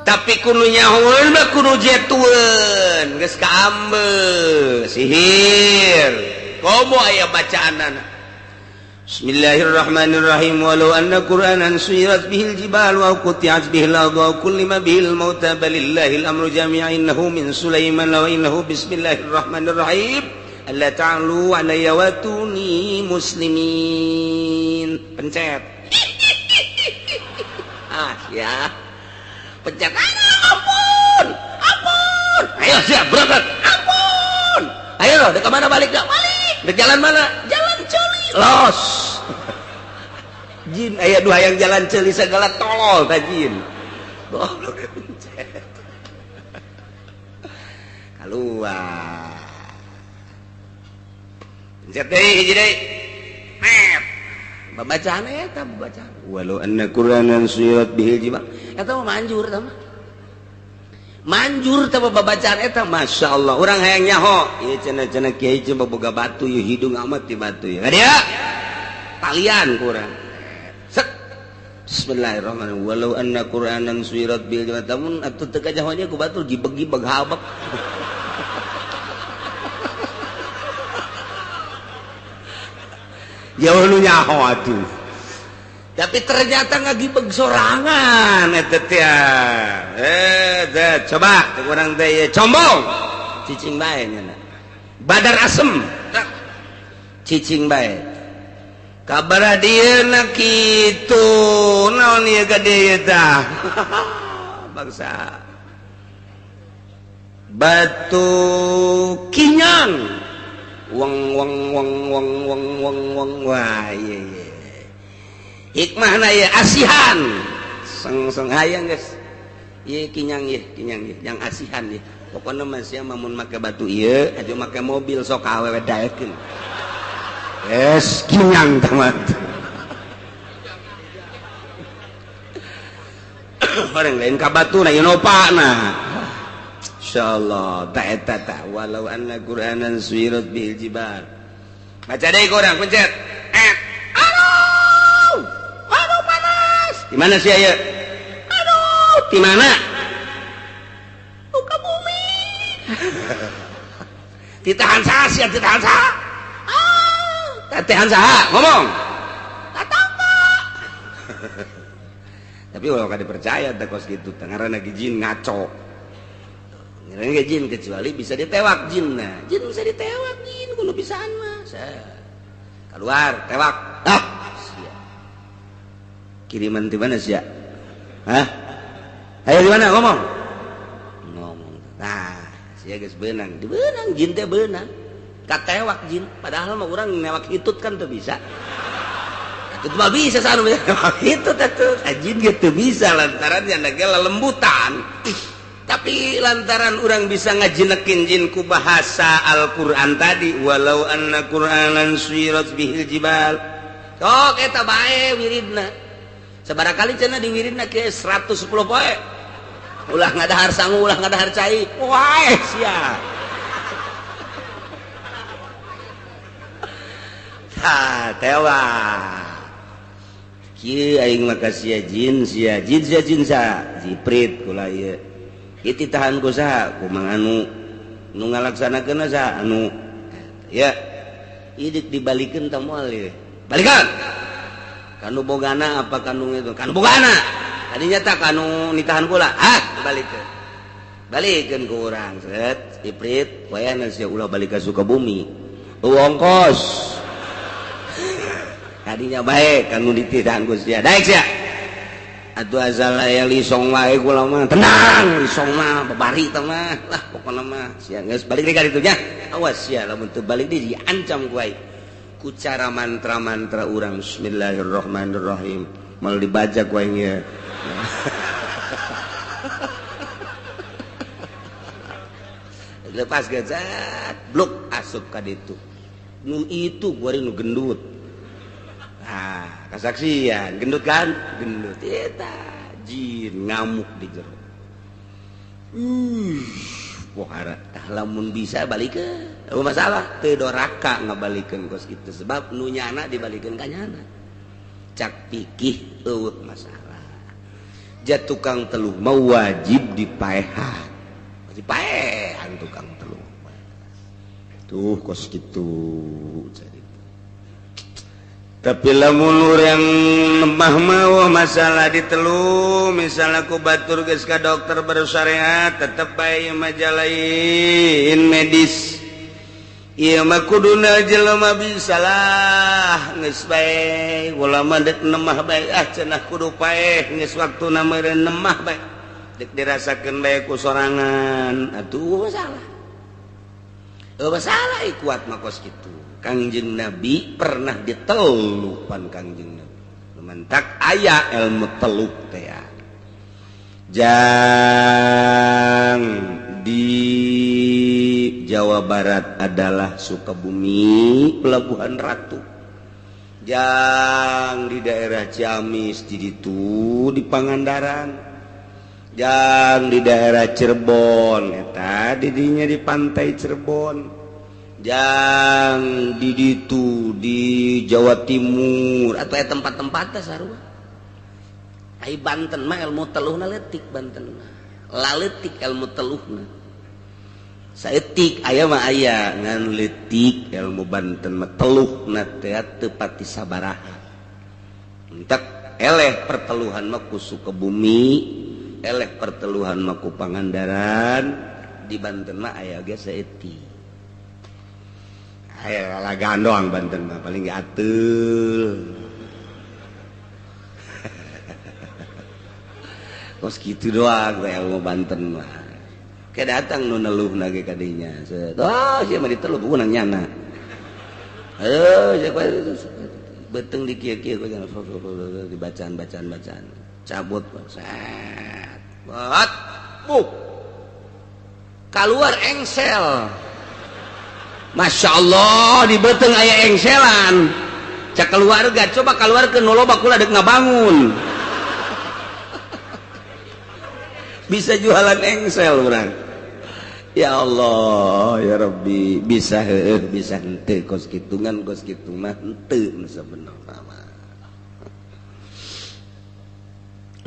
tapi kununya nyahoeun mah kudu jetueun geus kaambe sihir komo aya bacaanana. Bismillahirrahmanirrahim. Walau anna Qur'anan suyirat bihil jibal wa quti'at bihil ardu wa kullima bihil mauta balillahil amru jami'an innahu min Sulaiman wa innahu bismillahirrahmanirrahim alla ta'lu alayya wa tuni muslimin. Pencet. Ya. Pencet. Ampun. Ayo siap berangkat. Ampun. Ayo loh, ke mana balik dah? Balik. Ke jalan mana? Jalan Celi. Los. Jin aya dua yang jalan Celi segala tolol ta jin. Goblok pencet. Keluar. Pencet deui hiji deui. Net. Babacaan eta babacaan. Walau anna Qur'anan suyirat bihil jibal. Eta mah manjur eta mah. Manjur teh babacaan eta masyaallah. Urang hayang nyaho. Ieu cenah-cenah kiai teh boga batu ieu hidung amat ti batu ieu. Kadia. Talian kurang. Sek. Bismillahirrahmanirrahim. Walau anna Qur'anan suyirat bihil jibal. Tamun atuh teu kajahonya ku batur gibeg-gibeg habak. Jauh lu nyaho atuh. Tapi ternyata ngagibeg sorangan eta teh. Coba urang teh combong. Cicing bae nya. Badar asem. Cicing bae. Kabar dieuna kitu. Naon ieu gede tah? Bangsa. Batu kinyang. Wong wah iya hikmahna ya asihan seng hayang geus ieu kinyang yang asihan ieu pokona mah sia mun make batu ieu aja make mobil sok awewe daekeun es kinyang tamat orang lain ka batu na inopana. Insyaallah ta eta ta walau anna Qur'anan suyirat bil jibal. Baca deui kurang pencet. Aduh. Aduh panas. Di mana sih aya? Aduh, di mana? Buka bumi. Ditahan saha sia ditahan saha? Ditahan saha? Ngomong. Tatangga. Tapi kalau kada percaya teh kos kitu teh ngaranna jin ngaco. Ngereng jin kecuali bisa ditewak jin. Nah, jin bisa ditewak jin kudu bisaan mah. Keluar tewak. Sia. Kiriman di mana sia? Hah? Ayo di mana ngomong? Ngomong. Nah, sia geus beunang. Dibeunang jin teh beunang. Katewak jin. Padahal mah urang newak hitut kan teu bisa. Itu mah bisa sanu hitut atuh. Jin ge teu bisa lantaran nya ge lembutan. Tapi lantaran orang bisa ngajinekin jin ku bahasa Al-Qur'an tadi walau anna Qur'anan suyirat bihil jibal. Sok eta bae wiridna. Sabarakali cenah di wiridna ke 110 poe. Ulah ngadahar sangu, ulah ngadahar cai. Wae sia. Tah tewa. Kieu aing makasih jin sia jiprit kula ieu. Iti tahan ku saha kumang anu nu ngalaksanakeun saha anu ya idik dibalikeun tah moal ieu balikan kanu bogana apa kanu itu kanu bogana tadinya tah kanu nitahan kula balikeun ku urang set iprit wayana sia ulah balik ka Sukabumi ongkos tadinya bae kanu ditahan ku sia daek sia atuh asal aya lisong wae kula mah tenang lisong mah babari teh mah lah pokona mah sia geus balik deui ka ditu nya awas sia lamun teu balik deui diancam ku aing ku cara mantra-mantra urang bismillahirrahmanirrahim mal dibaca ku aing ye lepas gazat bluk asup ka ditu nu itu gua nu gendut. Nah, kasaksian, gendut kan? Gendut. Eta jin ngamuk di jero. Pohara. Lamun bisa balikeun. Eueuh masalah, teu doraka ngabalikeun kos kitu sebab nu nyana dibalikeun ka nyana. Cak pikih eueuh masalah. tukang teluh mau wajib dipaehan tukang teluh tuh kos gitu. Tapi lamun urang lemah mah masalah di teluh misalnya ku batur geus ka dokter bersyariat tetep bae majalah lain medis. Ieu mah kuduna jelema bisalah geus bae ulama dek nemah bae cenah kudu paeh geus waktuna meureun nemah bae dek dirasakeun bae ku sorangan atuh masalah. Masalah kuat mah kos kitu. Kangjeng Nabi pernah ditelupan Kangjeng Nabi. Lumantak aya ilmu teluh teh. Jang di Jawa Barat adalah Sukabumi, Pelabuhan Ratu. Jang di daerah Ciamis di ditu di Pangandaran. Jang di daerah Cirebon eta didinya di pantai Cirebon. Jang di ditu di Jawa Timur atau tempat-tempatnya sarua. Ai Banten mah ilmu teluhna leutik Banten mah. Laletik ilmu teluhna. Saeutik aya mah aya ngan leutik ilmu Banten mah teluhna teh teu pati sabaraha. Entek eleh perteluhan mah ku Sukabumi, eleh perteluhan mah ku Pangandaran, di Banten mah aya ge saeutik. Aya lalagan doang Banten mah paling gak atul. Kos kitu doang bae ilmu Banten mah. Ke datang nu neluhna ge ka dinya. Oh, sia mah diteluh bukan nyana. Sia beteng di kieu-kieu dibacaan. Cabut set. Buat. Keluar engsel. Masya Allah di beteng aya engselan cak keluarga coba keluarkeun nu loba kula dek ngabangun bisa jualan engsel urang ya Allah ya Rabbi bisa heueuh bisa henteu kos kitu ngan kos kitu mah henteu sabenerna mah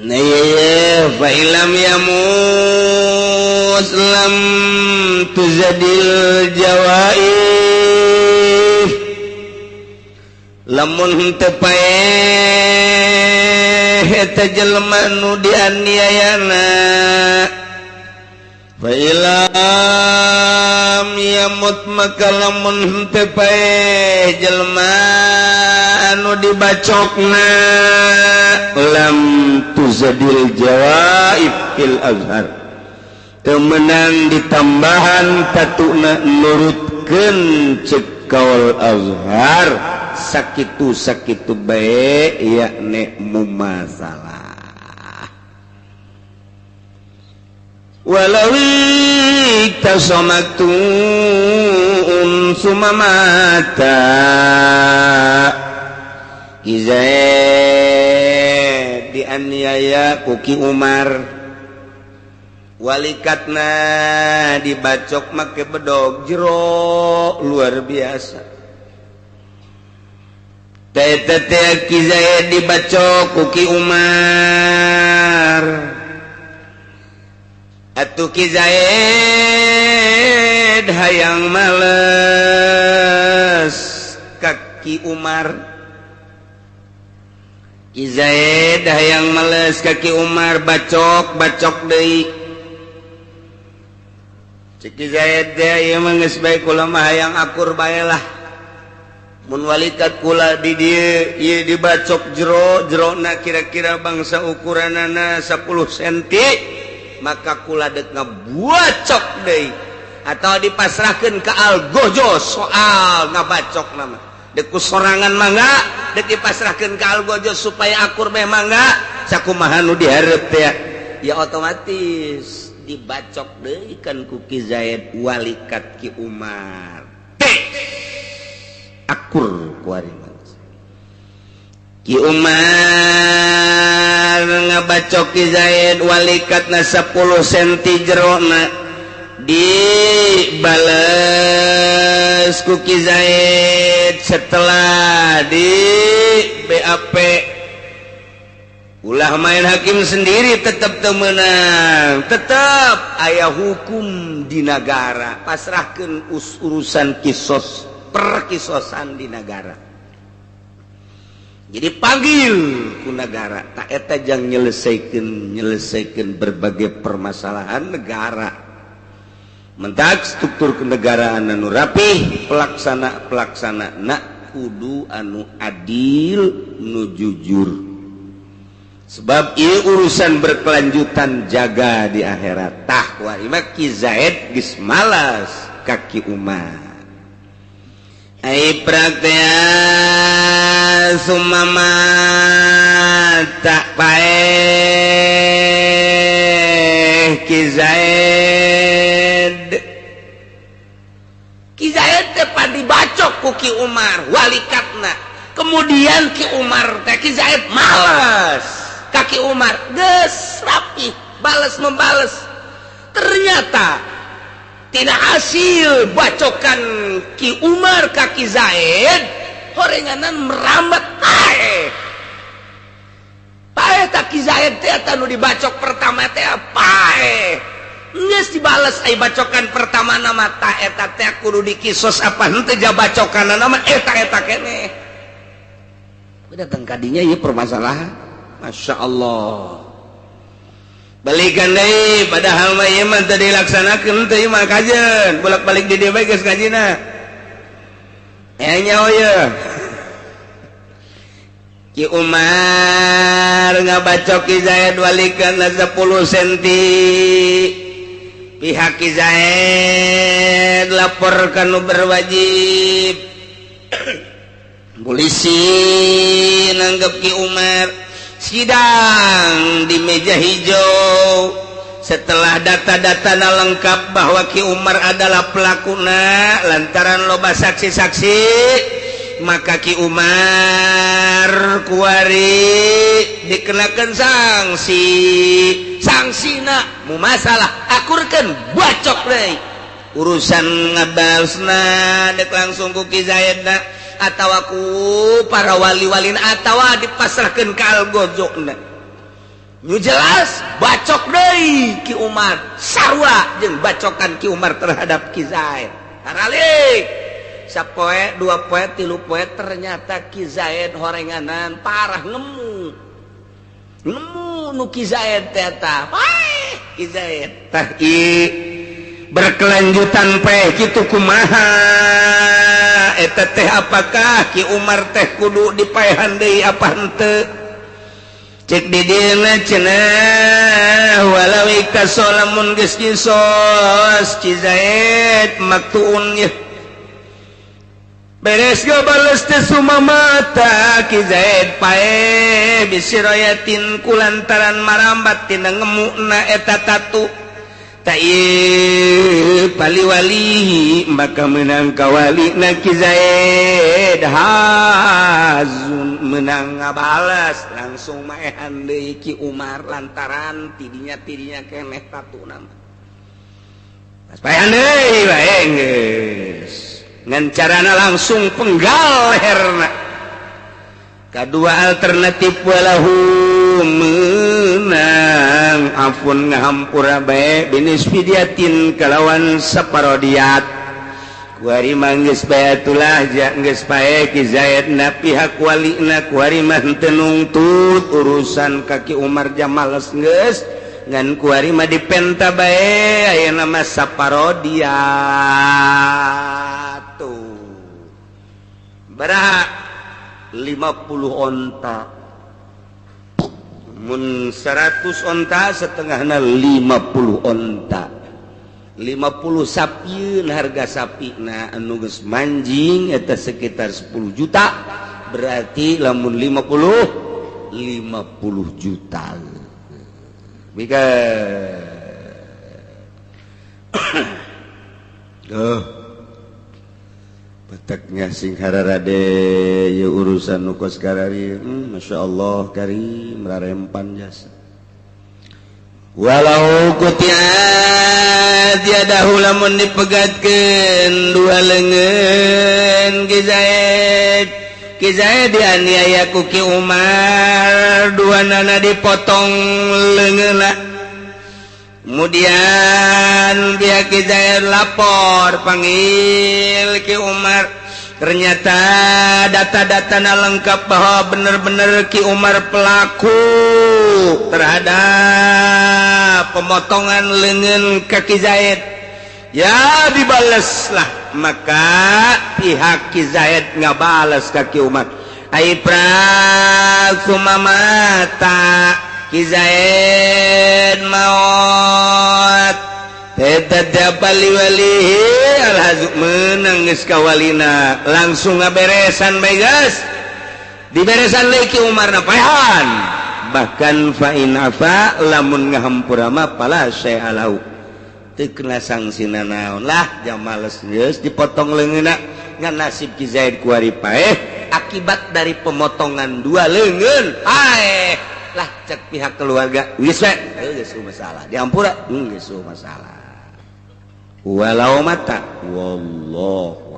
fa ilam yamus lam tuzadil jawaih lamun teu paeh eta jelema nu dianiayana fa ilam yamut maka lamun teu paeh jelema anu dibacokna lam tuzadil jawaib fil azhar temenang ditambahan tatuna nurutkeun ceuk kaul azhar sakitu bae yakni mumasalah walawi tasamatu sumamata Kizaid dianiaya Kuki Umar walikatna dibacok make bedog jero luar biasa tete Kizaid dibacok Kuki Umar atuh Kizaid hayang males kaki Umar Kizaid hayang males kaki Umar bacok deui cik Kizaid teh ieu mah geus bae kula mah hayang akur bae lah mun walikat kula di dieu ieu dibacok jerona kira-kira bangsa ukuranana 10 cm maka kula dek ngabuacok deui atau dipasrahkeun ka algojo soal ngabacok nama dek sorangan mangga dek dipasrahkeun ka algojo supaya akur bae mangga sakumaha nu dihareup teh ya otomatis dibacok deui kan ku Kizaid walikat Ki Umar teh akur ku ari Ki Umar ngabacok Kizaid walikatna 10 cm jerona dibales ku Kizaid setelah di BAP ulah main hakim sendiri tetap temenang, tetap aya hukum di negara, pasrahkeun urusan kisos perkisosan di negara. Jadi panggil ku negara, tak eta jang nyelesaikan berbagai permasalahan negara. Mentak struktur kenegaraan anu rapih, pelaksana nak kudu anu adil nu jujur. Sebab ieu urusan berkelanjutan jaga di akhirat. Tah kuari mah Ki Zaid geus malas ka Ki Umar. Ai praktea sumama tak paeh Ki Zaid. Ki Zaid teh dibacok ku Ki Umar walikatna. Kemudian Ki Umar teh Ki Zaid malas. Kaki Umar geus rapi balas membales, ternyata tidak hasil bacokan Ki Umar kaki Zaid horenganan merambat paeh tak Ki Zaid teh anu dibacok pertama teh paeh geus dibales ai bacokan pertama nama ta eta teh kudu dikisos apa henteu ja bacokan nama eta keneh datang kadinya ieu permasalahan. Masya Allah balikan deh padahal mah ieu mah teu dilaksanakeun teu mah kajen bolak-balik di dieu bae geus kajina nya oye Ki Umar ngabacok Ki Zaid walikana 10 cm pihak Ki Zaid lapor kanu berwajib polisi nanggep Ki Umar sidang di meja hijau. Setelah data-data lengkap bahwa Ki Umar adalah pelakuna lantaran loba saksi-saksi, maka Ki Umar kuari dikenakan sanksina mu masalah akurkan bacok deh urusan ngabalsna dek langsung ku Ki Zaid atau aku para wali-walin atau dipasrahkan ke algozokna nu jelas bacok deui Ki Umar sarua jeung bacokan Ki Umar terhadap Ki Zaid haralik sapoe 2 poe 3 poe ternyata Ki Zaid horenganan parah nemu nu Ki Zaid eta Ki Zaid tah berkelanjutan peh kitu kumaha eta teh apakah Ki Umar teh kudu dipaehan deui apa henteu cek di dieu cenah walau ikasolamun geus kisos Ki Zaid maktuun ye beres bales teh sumamata Ki Zaid pae bisirayatin kulantaran marambat tina ngemuna eta tatu ta'i pali-wali maka menang kawali na Ki Zaid hazun menang ngabalas langsung maehan deui Ki Umar lantaran tidinya keneh tatu nama pas paehan deui bae geus ngan carana langsung penggal leherna kadua alternatif walahu menang ampun ngahampura bae binis fidiatin kalawan saparodiat kuari manggeus bae atulah geus pae Ki Zaid na pihak walina kuari mah teu nungtut urusan kaki Umar jamales geus ngan kuari mah dipenta bae ayeuna mah saparodiat tuh baraha 50 onta mun 100 onta setengahna 50 onta 50 sapieun harga sapina anu geus manjing eta sekitar 10 juta berarti lamun 50 juta bika bataknya sing hararade ye urusan nu kos karari masyaallah karim rarempan jasa walau kutiat yadahu lamun dipegatkeun dua leungeun Ki Zaid Ki Zaid dianiaya ku Ki Umar dua nana dipotong leungeunna kemudian dia Ki Zaid lapor panggil Ki Umar ternyata data-datana lengkap bahwa benar-benar Ki Umar pelaku terhadap pemotongan leungeun ka Ki Zaid. Ya dibaleslah, maka pihak Ki Zaid ngabales ka Ki Umar. Aipra sumamata Ki Zaid maot tetap wali-walihi alhazuk menang geus ka walina langsung ngaberesan bae geus diberesan lagi Ki Umar napahan bahkan fa in afa lamun ngahampura mah pala syai'alau teu kena sangsina naon lah jam males geus dipotong leungeunna ngan nasib Ki Zaid ku ari paeh akibat dari pemotongan dua leungeun hae lah cek pihak keluarga geus we geus masalah diampura geus masalah walau mata wallahu